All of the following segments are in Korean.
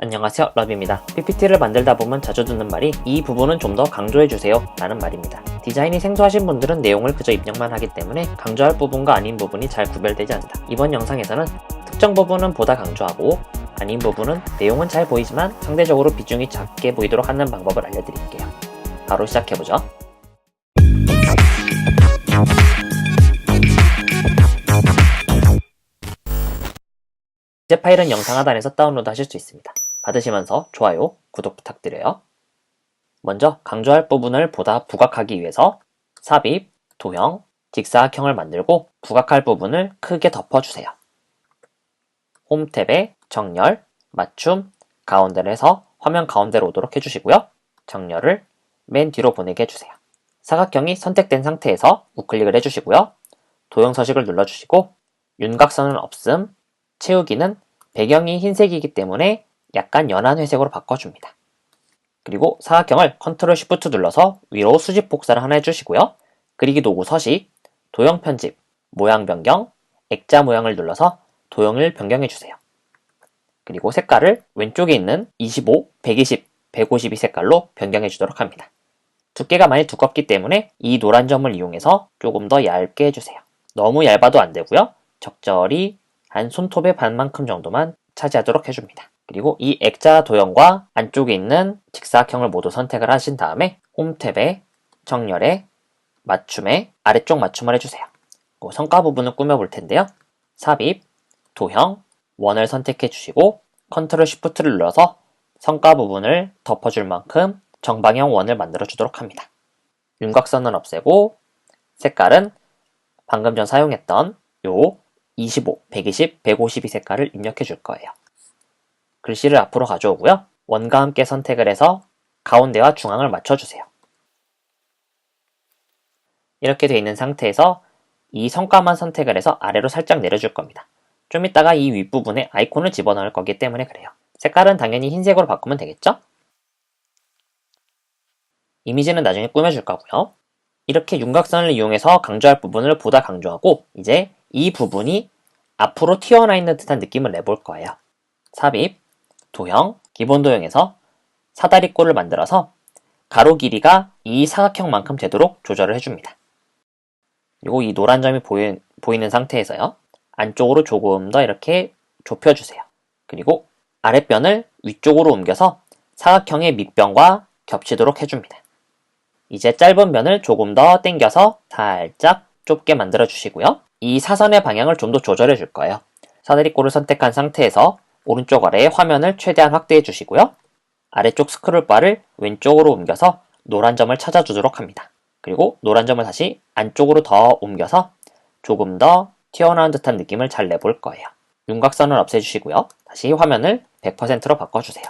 안녕하세요, 러비입니다. PPT를 만들다 보면 자주 듣는 말이 이 부분은 좀 더 강조해주세요 라는 말입니다. 디자인이 생소하신 분들은 내용을 그저 입력만 하기 때문에 강조할 부분과 아닌 부분이 잘 구별되지 않는다. 이번 영상에서는 특정 부분은 보다 강조하고 아닌 부분은 내용은 잘 보이지만 상대적으로 비중이 작게 보이도록 하는 방법을 알려드릴게요. 바로 시작해보죠. 제 파일은 영상 하단에서 다운로드 하실 수 있습니다. 받으시면서 좋아요, 구독 부탁드려요. 먼저 강조할 부분을 보다 부각하기 위해서 삽입, 도형, 직사각형을 만들고 부각할 부분을 크게 덮어주세요. 홈 탭에 정렬, 맞춤, 가운데를 해서 화면 가운데로 오도록 해주시고요. 정렬을 맨 뒤로 보내게 해주세요. 사각형이 선택된 상태에서 우클릭을 해주시고요. 도형 서식을 눌러주시고 윤곽선은 없음, 채우기는 배경이 흰색이기 때문에 약간 연한 회색으로 바꿔줍니다. 그리고 사각형을 컨트롤 쉬프트 눌러서 위로 수직 복사를 하나 해주시고요. 그리기 도구 서식, 도형 편집, 모양 변경, 액자 모양을 눌러서 도형을 변경해주세요. 그리고 색깔을 왼쪽에 있는 25, 120, 152 색깔로 변경해주도록 합니다. 두께가 많이 두껍기 때문에 이 노란 점을 이용해서 조금 더 얇게 해주세요. 너무 얇아도 안되고요. 적절히 한 손톱의 반만큼 정도만 차지하도록 해줍니다. 그리고 이 액자 도형과 안쪽에 있는 직사각형을 모두 선택을 하신 다음에 홈 탭에 정렬에 맞춤에 아래쪽 맞춤을 해주세요. 성과 부분을 꾸며볼 텐데요. 삽입, 도형, 원을 선택해 주시고 컨트롤 쉬프트를 눌러서 성과 부분을 덮어줄 만큼 정방형 원을 만들어 주도록 합니다. 윤곽선은 없애고 색깔은 방금 전 사용했던 요 25, 120, 152 색깔을 입력해 줄 거예요. 글씨를 앞으로 가져오고요. 원과 함께 선택을 해서 가운데와 중앙을 맞춰주세요. 이렇게 되어 있는 상태에서 이 성과만 선택을 해서 아래로 살짝 내려줄 겁니다. 좀 이따가 이 윗부분에 아이콘을 집어넣을 거기 때문에 그래요. 색깔은 당연히 흰색으로 바꾸면 되겠죠? 이미지는 나중에 꾸며줄 거고요. 이렇게 윤곽선을 이용해서 강조할 부분을 보다 강조하고 이제 이 부분이 앞으로 튀어나와 있는 듯한 느낌을 내볼 거예요. 삽입, 도형, 기본 도형에서 사다리꼴을 만들어서 가로 길이가 이 사각형만큼 되도록 조절을 해줍니다. 그리고 이 노란 점이 보이는 상태에서요. 안쪽으로 조금 더 이렇게 좁혀주세요. 그리고 아랫변을 위쪽으로 옮겨서 사각형의 밑변과 겹치도록 해줍니다. 이제 짧은 변을 조금 더 당겨서 살짝 좁게 만들어 주시고요. 이 사선의 방향을 좀 더 조절해 줄 거예요. 사다리꼴을 선택한 상태에서 오른쪽 아래에 화면을 최대한 확대해 주시고요. 아래쪽 스크롤바를 왼쪽으로 옮겨서 노란 점을 찾아주도록 합니다. 그리고 노란 점을 다시 안쪽으로 더 옮겨서 조금 더 튀어나온 듯한 느낌을 잘 내볼 거예요. 윤곽선을 없애주시고요. 다시 화면을 100%로 바꿔주세요.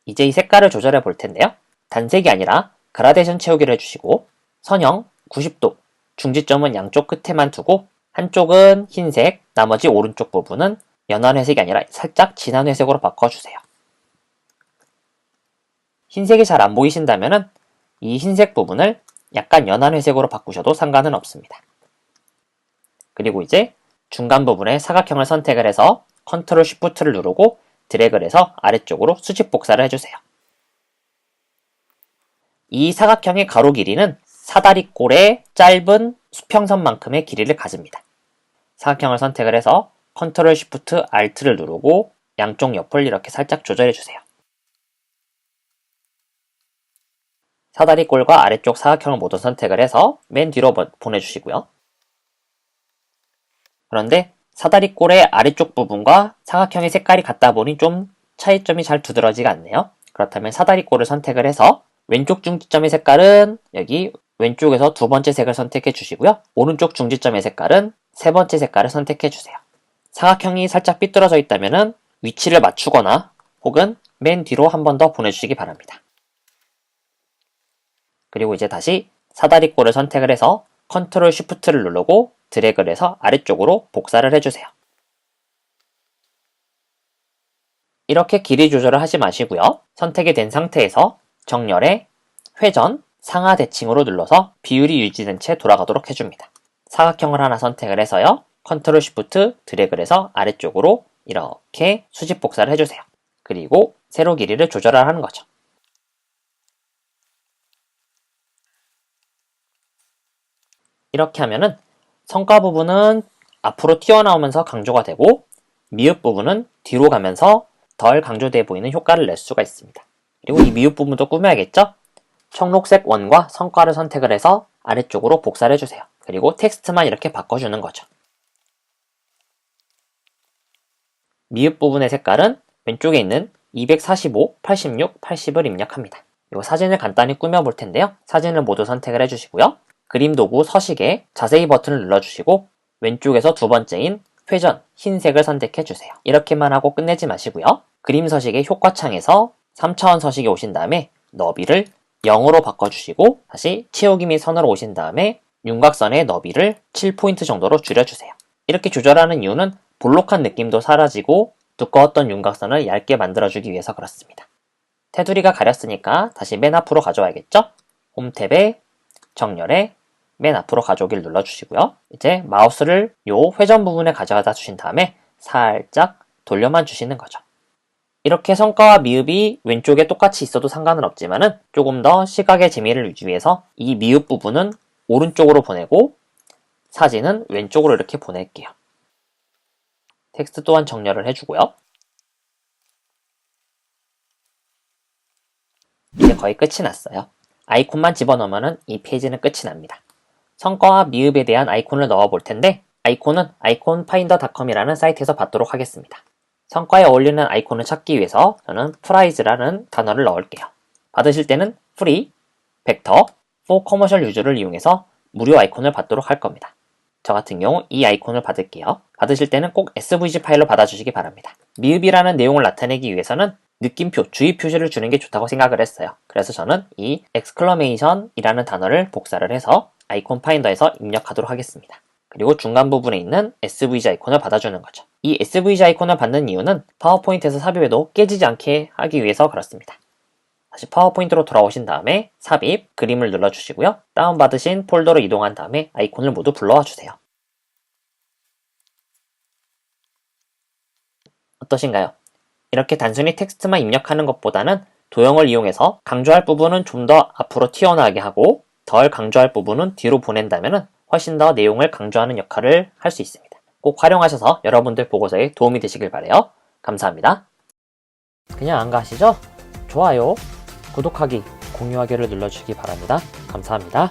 이제 이 색깔을 조절해 볼 텐데요. 단색이 아니라 그라데이션 채우기를 해주시고 선형 90도, 중지점은 양쪽 끝에만 두고 한쪽은 흰색, 나머지 오른쪽 부분은 연한 회색이 아니라 살짝 진한 회색으로 바꿔주세요. 흰색이 잘 안 보이신다면 이 흰색 부분을 약간 연한 회색으로 바꾸셔도 상관은 없습니다. 그리고 이제 중간 부분에 사각형을 선택을 해서 컨트롤 쉬프트를 누르고 드래그를 해서 아래쪽으로 수직 복사를 해주세요. 이 사각형의 가로 길이는 사다리꼴의 짧은 수평선만큼의 길이를 가집니다. 사각형을 선택을 해서 컨트롤 쉬프트 알트를 누르고 양쪽 옆을 이렇게 살짝 조절해 주세요. 사다리꼴과 아래쪽 사각형을 모두 선택을 해서 맨 뒤로 보내주시고요. 그런데 사다리꼴의 아래쪽 부분과 사각형의 색깔이 같다 보니 좀 차이점이 잘 두드러지가 않네요. 그렇다면 사다리꼴을 선택을 해서 왼쪽 중지점의 색깔은 여기 왼쪽에서 두 번째 색을 선택해 주시고요. 오른쪽 중지점의 색깔은 세 번째 색깔을 선택해 주세요. 사각형이 살짝 삐뚤어져 있다면 위치를 맞추거나 혹은 맨 뒤로 한 번 더 보내주시기 바랍니다. 그리고 이제 다시 사다리꼴을 선택을 해서 컨트롤 쉬프트를 누르고 드래그를 해서 아래쪽으로 복사를 해주세요. 이렇게 길이 조절을 하지 마시고요. 선택이 된 상태에서 정렬에 회전, 상하 대칭으로 눌러서 비율이 유지된 채 돌아가도록 해줍니다. 사각형을 하나 선택을 해서요. 컨트롤 쉬프트 드래그를 해서 아래쪽으로 이렇게 수직 복사를 해주세요. 그리고 세로 길이를 조절하는 거죠. 이렇게 하면은 성과 부분은 앞으로 튀어나오면서 강조가 되고 미흡 부분은 뒤로 가면서 덜 강조돼 보이는 효과를 낼 수가 있습니다. 그리고 이 미흡 부분도 꾸며야겠죠? 청록색 원과 성과를 선택을 해서 아래쪽으로 복사를 해주세요. 그리고 텍스트만 이렇게 바꿔주는 거죠. 미흡 부분의 색깔은 왼쪽에 있는 245, 86, 80을 입력합니다. 이 사진을 간단히 꾸며볼 텐데요. 사진을 모두 선택을 해주시고요. 그림 도구 서식에 자세히 버튼을 눌러주시고 왼쪽에서 두 번째인 회전, 흰색을 선택해주세요. 이렇게만 하고 끝내지 마시고요. 그림 서식의 효과창에서 3차원 서식에 오신 다음에 너비를 0으로 바꿔주시고 다시 채우기 및 선으로 오신 다음에 윤곽선의 너비를 7포인트 정도로 줄여주세요. 이렇게 조절하는 이유는 볼록한 느낌도 사라지고 두꺼웠던 윤곽선을 얇게 만들어주기 위해서 그렇습니다. 테두리가 가렸으니까 다시 맨 앞으로 가져와야겠죠? 홈탭에 정렬에 맨 앞으로 가져오기를 눌러주시고요. 이제 마우스를 요 회전 부분에 가져다 주신 다음에 살짝 돌려만 주시는 거죠. 이렇게 성과와 미흡이 왼쪽에 똑같이 있어도 상관은 없지만은 조금 더 시각의 재미를 유지 위해서 이 미흡 부분은 오른쪽으로 보내고 사진은 왼쪽으로 이렇게 보낼게요. 텍스트 또한 정렬을 해주고요. 이제 거의 끝이 났어요. 아이콘만 집어넣으면 이 페이지는 끝이 납니다. 성과와 미흡에 대한 아이콘을 넣어 볼 텐데 아이콘은 iconfinder.com이라는 사이트에서 받도록 하겠습니다. 성과에 어울리는 아이콘을 찾기 위해서 저는 price라는 단어를 넣을게요. 받으실 때는 free, vector, for commercial use를 이용해서 무료 아이콘을 받도록 할 겁니다. 저 같은 경우 이 아이콘을 받을게요. 받으실 때는 꼭 SVG 파일로 받아주시기 바랍니다. 미흡이라는 내용을 나타내기 위해서는 느낌표, 주의 표시를 주는 게 좋다고 생각을 했어요. 그래서 저는 이 exclamation이라는 단어를 복사를 해서 아이콘 파인더에서 입력하도록 하겠습니다. 그리고 중간 부분에 있는 SVG 아이콘을 받아주는 거죠. 이 SVG 아이콘을 받는 이유는 파워포인트에서 삽입해도 깨지지 않게 하기 위해서 그렇습니다. 다시 파워포인트로 돌아오신 다음에 삽입, 그림을 눌러주시고요. 다운받으신 폴더로 이동한 다음에 아이콘을 모두 불러와 주세요. 어떠신가요? 이렇게 단순히 텍스트만 입력하는 것보다는 도형을 이용해서 강조할 부분은 좀 더 앞으로 튀어나오게 하고 덜 강조할 부분은 뒤로 보낸다면 훨씬 더 내용을 강조하는 역할을 할 수 있습니다. 꼭 활용하셔서 여러분들 보고서에 도움이 되시길 바라요. 감사합니다. 그냥 안 가시죠? 좋아요, 구독하기, 공유하기를 눌러주시기 바랍니다. 감사합니다.